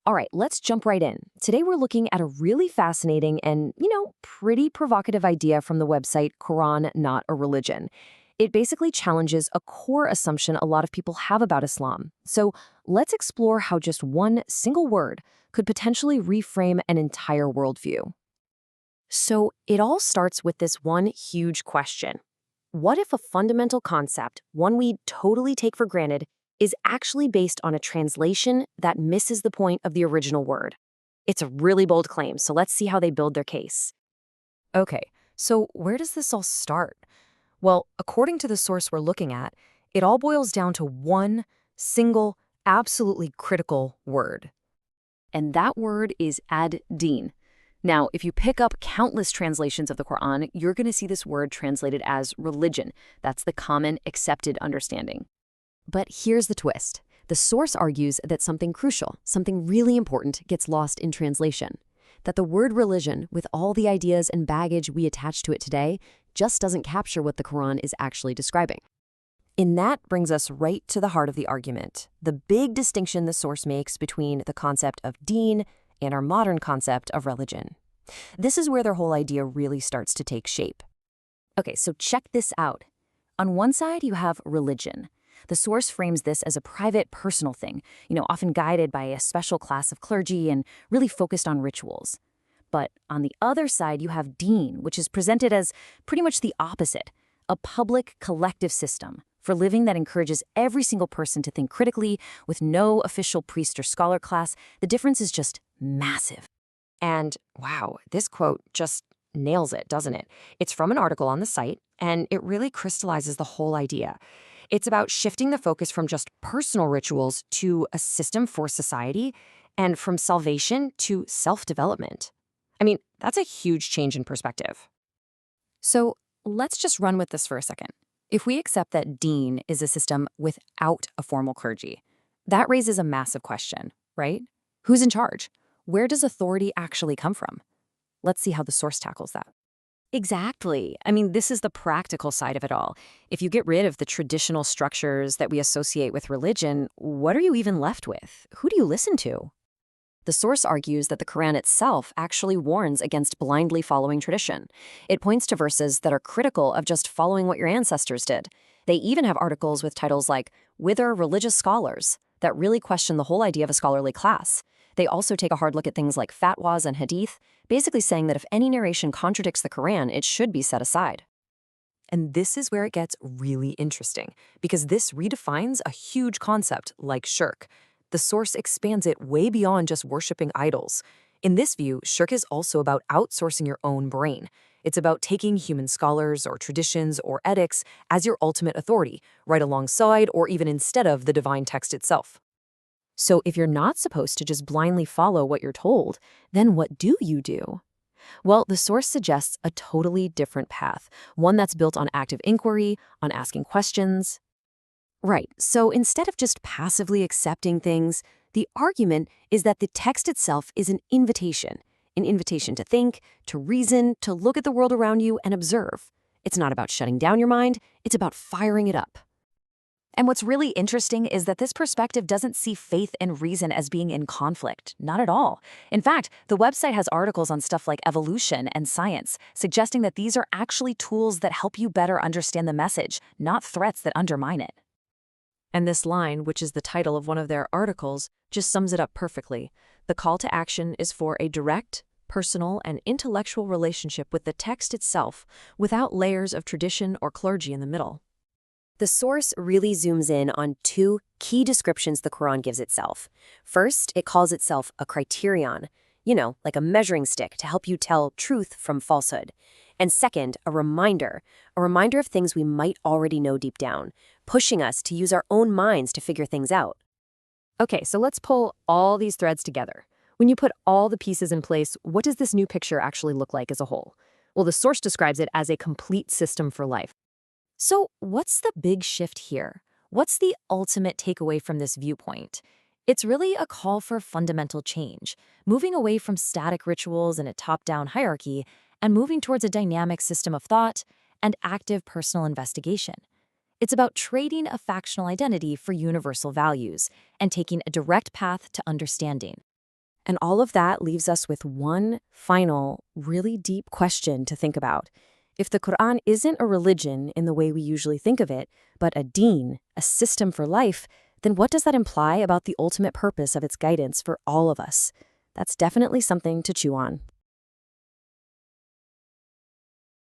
All right, let's jump right in. Today we're looking at a really fascinating and, pretty provocative idea from the website Quran Not a Religion. It basically challenges a core assumption a lot of people have about Islam. So let's explore how just one single word could potentially reframe an entire worldview. So it all starts with this one huge question. What if a fundamental concept, one we totally take for granted, is actually based on a translation that misses the point of the original word? It's a really bold claim, so let's see how they build their case. Okay, so where does this all start? Well, according to the source we're looking at, it all boils down to one single, absolutely critical word. And that word is ad-din. Now, if you pick up countless translations of the Quran, you're going to see this word translated as religion. That's the common accepted understanding. But here's the twist. The source argues that something crucial, something really important, gets lost in translation. That the word religion, with all the ideas and baggage we attach to it today, just doesn't capture what the Quran is actually describing. And that brings us right to the heart of the argument, the big distinction the source makes between the concept of deen and our modern concept of religion. This is where their whole idea really starts to take shape. Okay, so check this out. On one side, you have religion. The source frames this as a private, personal thing, often guided by a special class of clergy and really focused on rituals. But on the other side, you have deen, which is presented as pretty much the opposite, a public, collective system for living that encourages every single person to think critically with no official priest or scholar class. The difference is just massive. And wow, this quote just nails it, doesn't it? It's from an article on the site, and it really crystallizes the whole idea. It's about shifting the focus from just personal rituals to a system for society, and from salvation to self-development. I mean, that's a huge change in perspective. So let's just run with this for a second. If we accept that deen is a system without a formal clergy, that raises a massive question, right? Who's in charge? Where does authority actually come from? Let's see how the source tackles that. Exactly. I mean, this is the practical side of it all. If you get rid of the traditional structures that we associate with religion, what are you even left with? Who do you listen to? The source argues that the Quran itself actually warns against blindly following tradition. It points to verses that are critical of just following what your ancestors did. They even have articles with titles like "Whither Religious Scholars" that really question the whole idea of a scholarly class. They also take a hard look at things like fatwas and hadith, basically saying that if any narration contradicts the Quran, it should be set aside. And this is where it gets really interesting, because this redefines a huge concept like shirk. The source expands it way beyond just worshiping idols. In this view, shirk is also about outsourcing your own brain. It's about taking human scholars or traditions or edicts as your ultimate authority, right alongside or even instead of the divine text itself. So if you're not supposed to just blindly follow what you're told, then what do you do? Well, the source suggests a totally different path, one that's built on active inquiry, on asking questions. Right, so instead of just passively accepting things, the argument is that the text itself is an invitation to think, to reason, to look at the world around you and observe. It's not about shutting down your mind, it's about firing it up. And what's really interesting is that this perspective doesn't see faith and reason as being in conflict. Not at all. In fact, the website has articles on stuff like evolution and science, suggesting that these are actually tools that help you better understand the message, not threats that undermine it. And this line, which is the title of one of their articles, just sums it up perfectly. The call to action is for a direct, personal, and intellectual relationship with the text itself, without layers of tradition or clergy in the middle. The source really zooms in on two key descriptions the Quran gives itself. First, it calls itself a criterion, like a measuring stick to help you tell truth from falsehood. And second, a reminder of things we might already know deep down, pushing us to use our own minds to figure things out. Okay, so let's pull all these threads together. When you put all the pieces in place, what does this new picture actually look like as a whole? Well, the source describes it as a complete system for life. So what's the big shift here? What's the ultimate takeaway from this viewpoint? It's really a call for fundamental change, moving away from static rituals and a top-down hierarchy and moving towards a dynamic system of thought and active personal investigation. It's about trading a factional identity for universal values and taking a direct path to understanding. And all of that leaves us with one final, really deep question to think about. If the Quran isn't a religion in the way we usually think of it, but a deen, a system for life, then what does that imply about the ultimate purpose of its guidance for all of us? That's definitely something to chew on.